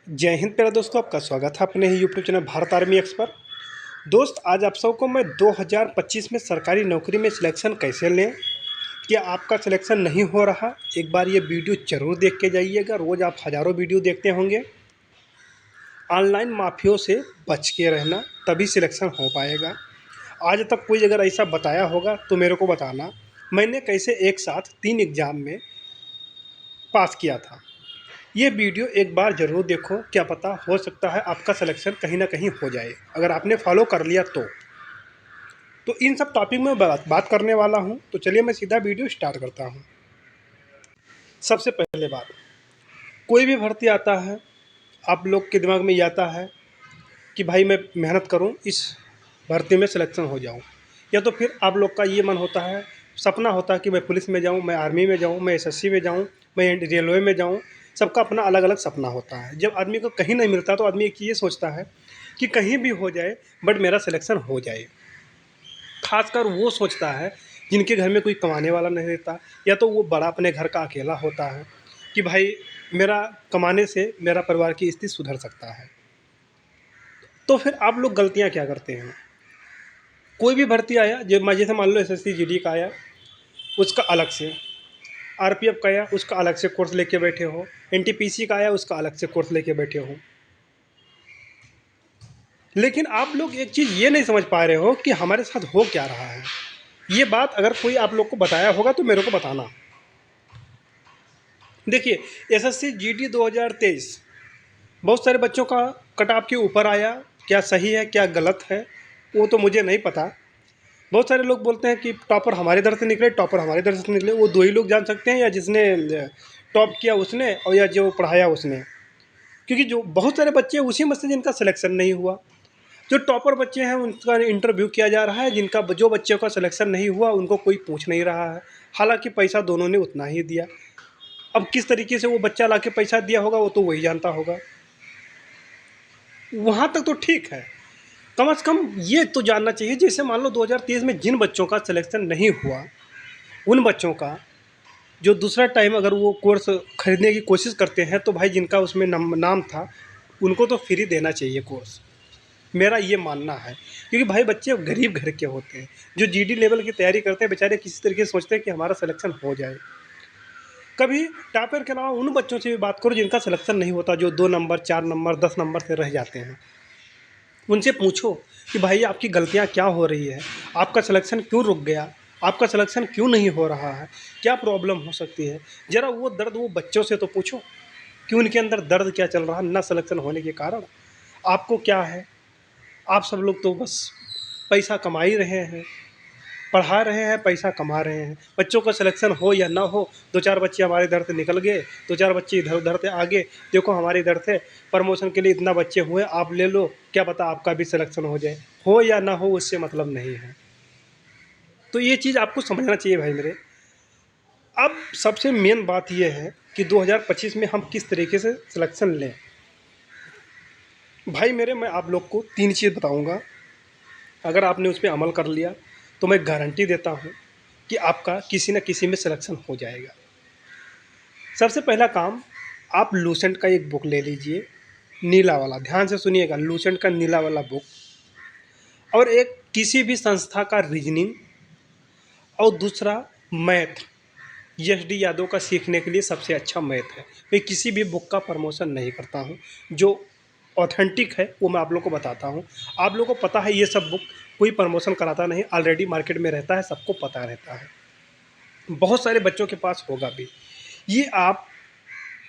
जय हिंद प्यारे दोस्तों, आपका स्वागत है अपने ही YouTube channel Bharat army expert. दोस्त, आज आप सबको मैं 2025 में सरकारी नौकरी में सिलेक्शन कैसे लें। क्या आपका सिलेक्शन नहीं हो रहा, एक बार ये वीडियो ज़रूर देख के जाइएगा। रोज़ आप हज़ारों वीडियो देखते होंगे। ऑनलाइन माफियों से बच के रहना, तभी सिलेक्शन हो पाएगा। आज तक कोई अगर ऐसा बताया होगा तो मेरे को बताना, मैंने कैसे एक साथ 3 एग्ज़ाम में पास किया था। ये वीडियो एक बार ज़रूर देखो, क्या पता हो सकता है आपका सिलेक्शन कहीं ना कहीं हो जाए, अगर आपने फॉलो कर लिया तो इन सब टॉपिक में बात करने वाला हूँ। तो चलिए मैं सीधा वीडियो स्टार्ट करता हूँ। सबसे पहले बात, कोई भी भर्ती आता है, आप लोग के दिमाग में ये आता है कि भाई मैं मेहनत करूँ, इस भर्ती में सिलेक्शन हो जाऊँ। या तो फिर आप लोग का ये मन होता है, सपना होता है कि मैं पुलिस में जाऊँ, मैं आर्मी में जाऊँ, मैं एसएससी में जाऊँ, मैं रेलवे में जाऊँ। सबका अपना अलग अलग सपना होता है। जब आदमी को कहीं नहीं मिलता तो आदमी एक ये सोचता है कि कहीं भी हो जाए बट मेरा सिलेक्शन हो जाए। खासकर वो सोचता है जिनके घर में कोई कमाने वाला नहीं रहता, या तो वो बड़ा अपने घर का अकेला होता है कि भाई मेरा कमाने से मेरा परिवार की स्थिति सुधर सकता है। तो फिर आप लोग गलतियाँ क्या करते हैं। कोई भी भर्ती आया, जो जैसे मान लो एसएससी जीडी का आया, उसका अलग से, आरपीएफ का आया उसका अलग से कोर्स लेके बैठे हो, एनटीपीसी का आया उसका अलग से कोर्स लेके बैठे हो। लेकिन आप लोग एक चीज़ ये नहीं समझ पा रहे हो कि हमारे साथ हो क्या रहा है। ये बात अगर कोई आप लोग को बताया होगा तो मेरे को बताना। देखिए, एसएससी जीडी 2023 बहुत सारे बच्चों का कट ऑफ के ऊपर आया। क्या सही है क्या गलत है वो तो मुझे नहीं पता। बहुत सारे लोग बोलते हैं कि टॉपर हमारे इधर से निकले, टॉपर हमारे इधर से निकले। वो दो ही लोग जान सकते हैं, या जिसने टॉप किया उसने और या जो पढ़ाया उसने। क्योंकि जो बहुत सारे बच्चे उसी में से जिनका सिलेक्शन नहीं हुआ। जो टॉपर बच्चे हैं उनका इंटरव्यू किया जा रहा है, जिनका जो बच्चों का सिलेक्शन नहीं हुआ उनको कोई पूछ नहीं रहा है। हालांकि पैसा दोनों ने उतना ही दिया। अब किस तरीके से वो बच्चा ला के पैसा दिया होगा वो तो वही जानता होगा। वहाँ तक तो ठीक है, कम से कम ये तो जानना चाहिए। जैसे मान लो 2023 में जिन बच्चों का सिलेक्शन नहीं हुआ, उन बच्चों का जो दूसरा टाइम अगर वो कोर्स खरीदने की कोशिश करते हैं तो भाई जिनका उसमें नाम था उनको तो फ्री देना चाहिए कोर्स। मेरा ये मानना है, क्योंकि भाई बच्चे गरीब घर के होते हैं, जो जीडी लेवल की तैयारी करते हैं बेचारे किसी तरीके से सोचते हैं कि हमारा सिलेक्शन हो जाए। कभी टॉपर के अलावा उन बच्चों से भी बात करो जिनका सिलेक्शन नहीं होता, जो 2 नंबर 4 नंबर 10 नंबर से रह जाते हैं। उनसे पूछो कि भाई आपकी गलतियाँ क्या हो रही है, आपका सिलेक्शन क्यों रुक गया, आपका सिलेक्शन क्यों नहीं हो रहा है, क्या प्रॉब्लम हो सकती है। ज़रा वो दर्द वो बच्चों से तो पूछो कि उनके अंदर दर्द क्या चल रहा है ना सिलेक्शन होने के कारण। आपको क्या है, आप सब लोग तो बस पैसा कमा ही रहे हैं, पढ़ा रहे हैं, पैसा कमा रहे हैं। बच्चों का सिलेक्शन हो या ना हो, 2-4 बच्चे हमारे इधर से निकल गए, 2-4 बच्चे इधर उधर से आगे। देखो हमारे इधर से प्रमोशन के लिए इतना बच्चे हुए, आप ले लो, क्या पता आपका भी सिलेक्शन हो जाए। हो या ना हो उससे मतलब नहीं है। तो ये चीज़ आपको समझना चाहिए भाई मेरे। अब सबसे मेन बात ये है कि 2025 में हम किस तरीके से सिलेक्शन लें। भाई मेरे, मैं आप लोग को 3 चीज़ बताऊँगा। अगर आपने उस पे अमल कर लिया तो मैं गारंटी देता हूँ कि आपका किसी न किसी में सिलेक्शन हो जाएगा। सबसे पहला काम, आप लूसेंट का एक बुक ले लीजिए, नीला वाला, ध्यान से सुनिएगा, लूसेंट का नीला वाला बुक। और एक किसी भी संस्था का रीजनिंग, और दूसरा मैथ। एस डी यादव का सीखने के लिए सबसे अच्छा मैथ है। मैं किसी भी बुक का प्रमोशन नहीं करता हूँ, जो ऑथेंटिक है वो मैं आप लोग को बताता हूँ। आप लोग को पता है ये सब बुक कोई प्रमोशन कराता नहीं, ऑलरेडी मार्केट में रहता है, सबको पता रहता है, बहुत सारे बच्चों के पास होगा भी। ये आप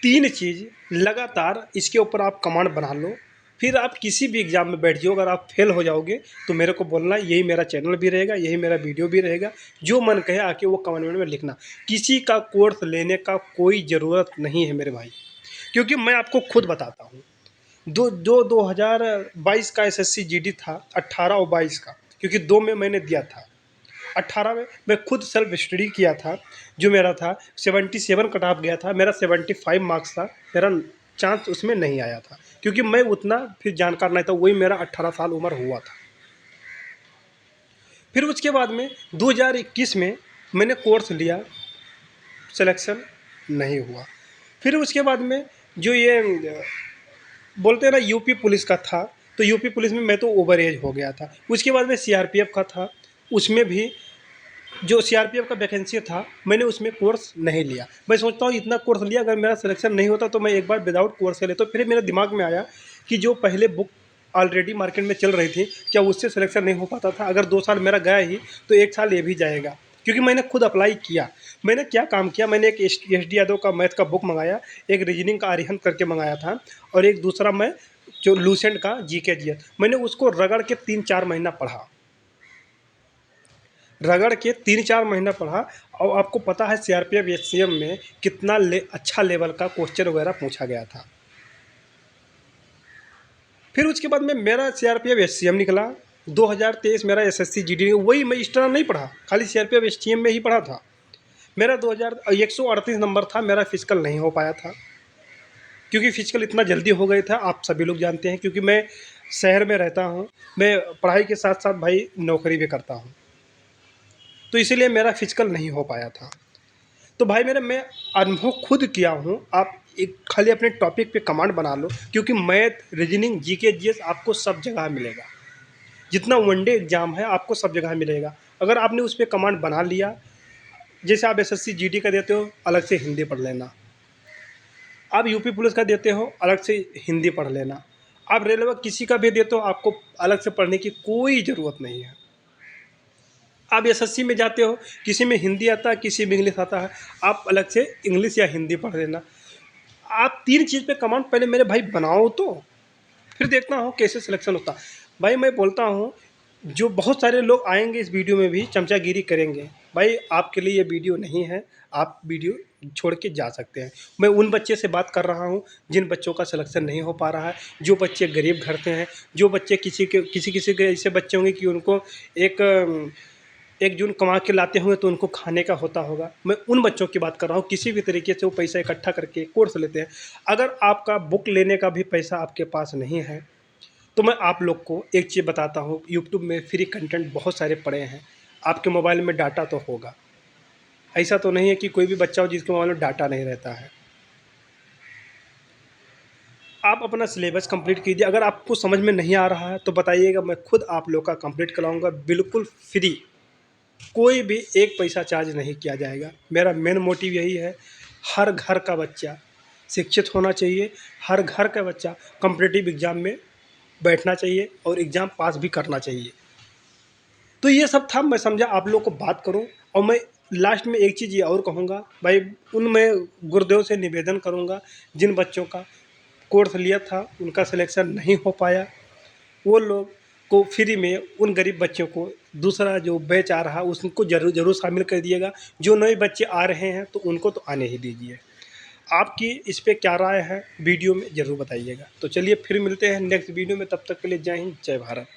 3 चीज़ लगातार इसके ऊपर आप कमांड बना लो, फिर आप किसी भी एग्ज़ाम में बैठ जाओ। अगर आप फेल हो जाओगे तो मेरे को बोलना, यही मेरा चैनल भी रहेगा, यही मेरा वीडियो भी रहेगा। जो मन कहे आके वो कमेंट में लिखना। किसी का कोर्स लेने का कोई ज़रूरत नहीं है मेरे भाई, क्योंकि मैं आपको खुद बताता हूँ। 2022 का एसएससी जीडी था, 18 और 22 का, क्योंकि 2 में मैंने दिया था। 18 में मैं खुद सेल्फ स्टडी किया था, जो मेरा था 77 कट ऑफ गया था, मेरा 75 मार्क्स था। मेरा चांस उसमें नहीं आया था क्योंकि मैं उतना फिर जानकार नहीं था, वही मेरा 18 साल उम्र हुआ था। फिर उसके बाद में 2021 में मैंने कोर्स लिया, सिलेक्शन नहीं हुआ। फिर उसके बाद में जो ये बोलते हैं ना यूपी पुलिस का था, तो यूपी पुलिस में मैं तो ओवर एज हो गया था। उसके बाद मैं सीआरपीएफ का था, उसमें भी जो सीआरपीएफ का वैकेंसी था मैंने उसमें कोर्स नहीं लिया। मैं सोचता हूँ इतना कोर्स लिया, अगर मेरा सिलेक्शन नहीं होता तो मैं एक बार विदाउट कोर्स से लेता। फिर मेरे दिमाग में आया कि जो पहले बुक ऑलरेडी मार्केट में चल रही थी, क्या उससे सिलेक्शन नहीं हो पाता था? अगर 2 साल मेरा गया ही तो 1 साल ये भी जाएगा, क्योंकि मैंने खुद अप्लाई किया। मैंने क्या काम किया, मैंने एक एस डी यादव का मैथ का बुक मंगाया, एक रीजनिंग का आर्यहंत करके मंगाया था, और एक दूसरा मैं जो लूसेंट का जीके जीएस, मैंने उसको रगड़ के 3-4 महीना पढ़ा। रगड़ के 3-4 महीना पढ़ा। और आपको पता है सीआरपीएफ एससीएम में कितना अच्छा लेवल का क्वेश्चन वगैरह पूछा गया था। फिर उसके बाद में मेरा सीआरपीएफ एससीएम निकला। 2023 मेरा एसएससी जीडी, वही मैं एक्स्ट्रा नहीं पढ़ा, खाली सीआरपीएफ एससीएम में ही पढ़ा था। मेरा 2138 नंबर था, मेरा फिजिकल नहीं हो पाया था, क्योंकि फिजिकल इतना जल्दी हो गया था, आप सभी लोग जानते हैं। क्योंकि मैं शहर में रहता हूँ, मैं पढ़ाई के साथ साथ भाई नौकरी भी करता हूँ, तो इसीलिए मेरा फिजिकल नहीं हो पाया था। तो भाई मेरा मैं अनुभव खुद किया हूँ। आप एक खाली अपने टॉपिक पे कमांड बना लो, क्योंकि मैथ, रीजनिंग, जीके, जीएस आपको सब जगह मिलेगा। जितना वनडे एग्ज़ाम है आपको सब जगह मिलेगा। अगर आपने उस पे कमांड बना लिया, जैसे आप एसएससी जीडी का देते हो, अलग से हिंदी पढ़ लेना। आप यूपी पुलिस का देते हो, अलग से हिंदी पढ़ लेना। आप रेलवे किसी का भी देते हो, आपको अलग से पढ़ने की कोई ज़रूरत नहीं है। आप एसएससी में जाते हो, किसी में हिंदी आता है, किसी में इंग्लिश आता है, आप अलग से इंग्लिश या हिंदी पढ़ लेना। आप 3 चीज़ पे कमांड पहले मेरे भाई बनाओ, तो फिर देखना हो कैसे सिलेक्शन होता। भाई मैं बोलता हूँ, जो बहुत सारे लोग आएंगे इस वीडियो में भी चमचागिरी करेंगे, भाई आपके लिए ये वीडियो नहीं है, आप वीडियो छोड़ के जा सकते हैं। मैं उन बच्चे से बात कर रहा हूँ जिन बच्चों का सिलेक्शन नहीं हो पा रहा है, जो बच्चे गरीब घर से हैं, जो बच्चे किसी के ऐसे बच्चे होंगे कि उनको एक एक जून कमा के लाते होंगे तो उनको खाने का होता होगा। मैं उन बच्चों की बात कर रहा हूँ, किसी भी तरीके से वो पैसा इकट्ठा करके कोर्स लेते हैं। अगर आपका बुक लेने का भी पैसा आपके पास नहीं है, तो मैं आप लोग को एक चीज़ बताता हूँ, यूट्यूब में फ्री कंटेंट बहुत सारे पड़े हैं। आपके मोबाइल में डाटा तो होगा, ऐसा तो नहीं है कि कोई भी बच्चा हो जिसके मोबाइल में डाटा नहीं रहता है। आप अपना सिलेबस कंप्लीट कीजिए। अगर आपको समझ में नहीं आ रहा है तो बताइएगा, मैं खुद आप लोग का कंप्लीट कराऊंगा, बिल्कुल फ्री। कोई भी एक पैसा चार्ज नहीं किया जाएगा। मेरा मेन मोटिव यही है, हर घर का बच्चा शिक्षित होना चाहिए, हर घर का बच्चा कॉम्पिटिटिव एग्ज़ाम में बैठना चाहिए और एग्ज़ाम पास भी करना चाहिए। तो ये सब था, मैं समझा आप लोग को बात करूं। और मैं लास्ट में एक चीज़ ये और कहूँगा भाई, मैं गुरुदेव से निवेदन करूँगा, जिन बच्चों का कोर्स लिया था उनका सिलेक्शन नहीं हो पाया, वो लोग को फ्री में उन गरीब बच्चों को दूसरा जो बैच आ रहा है उसको ज़रूर शामिल कर दिएगा। जो नए बच्चे आ रहे हैं तो उनको तो आने ही दीजिए। आपकी इस पे क्या राय है वीडियो में ज़रूर बताइएगा। तो चलिए फिर मिलते हैं नेक्स्ट वीडियो में, तब तक के लिए जय हिंद, जय भारत।